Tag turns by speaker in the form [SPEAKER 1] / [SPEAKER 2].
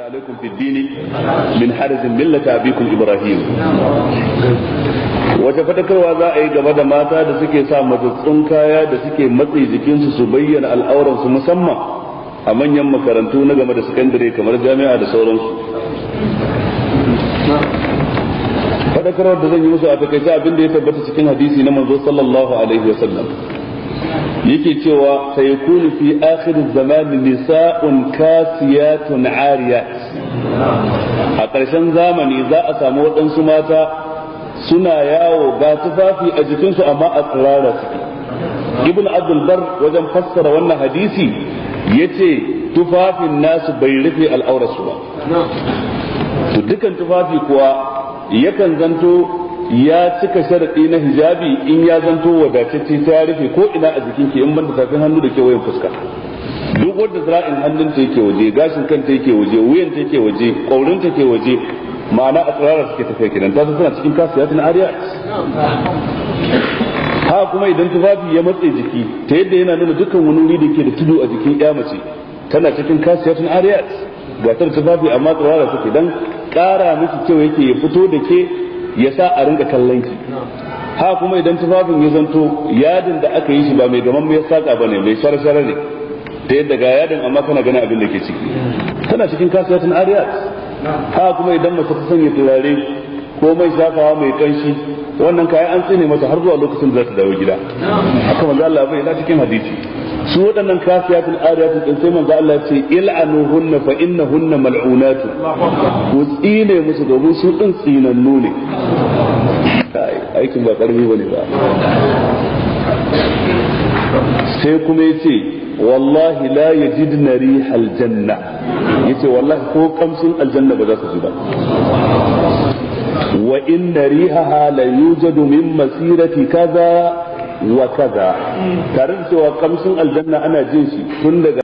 [SPEAKER 1] عليكم في الدين من حرز ملة أبيكم إبراهيم wace fadakarwa za a yi game da mata da suke sa matsatsun kaya da suke matsi jikinsu su bayyana al'auransu musamman a manyan makarantu na game da sakandare kamar jami'a da sauransu. Fadakarwar da zan yi musu a takaice abin da ya tabbata cikin hadisi na manzo sallallahu alaihi wasallam yake cewa sayakunu fi akhir zaman nisa'un kasiyatun ariyat, a ƙarshen zamani za a samu waɗansu mata suna yawo ga tufafi a jikinsu amma a tsirara suke. Ibn Abdul Bar wajen fassara wannan hadisi yace tufafin nasu bai rufe al'aurarsu ba. To dukan tufafi kuwa yakan zanto ya cika sharadi na hijabi in ya zanto wadatacce ta rufe ko ina a jikinki in banda tafin hannu da kewayen fuska. Duk wanda zira'in hannunta yake waje, gashin kanta yake waje, wuyanta yake waje, ƙaurinta yake waje, ma'ana a tsirara suke tafiya kenan, ta suna cikin kasiyatin ariya. Ha kuma idan tufafi ya matse jiki ta yadda yana nuna dukkan wani wuri da ke da tudu a jikin ya mace tana cikin kasiyatin ariya. Ga ta tufafi amma tsirara suke dan ƙara miki kyau yake ya fito da ke ya sa a rinka kallon ki. Ha kuma idan tufafin ya zanto yadin da aka yi shi ba mai gaman mai saka bane, mai shara-shara ne, ta yadda ga yadin amma kana ganin abin da ke ciki, tana cikin kasiyatin ariya. Ha kuma idan mace ta sanya turare ko mai shafawa mai kanshi, wannan kayan an tsine mata har zuwa lokacin da za ta dawo gida. Haka manzo Allah bai ina cikin hadisi. Su waɗannan kasiyatul ariyatu din sai manzo Allah ce il'anuhunna fa innahunna mal'unatu, ku tsine musu domin su din tsinannu ne. Aikin ba karfi bane ba. Sai kuma yace wallahi la yajidna rihal janna, yace wallahi ko kamshin aljanna ba za su ji ba. Wa inna rihaha la yujadu min masirati kaza wa kaza, tare da cewa kamshin aljanna ana jin shi tun daga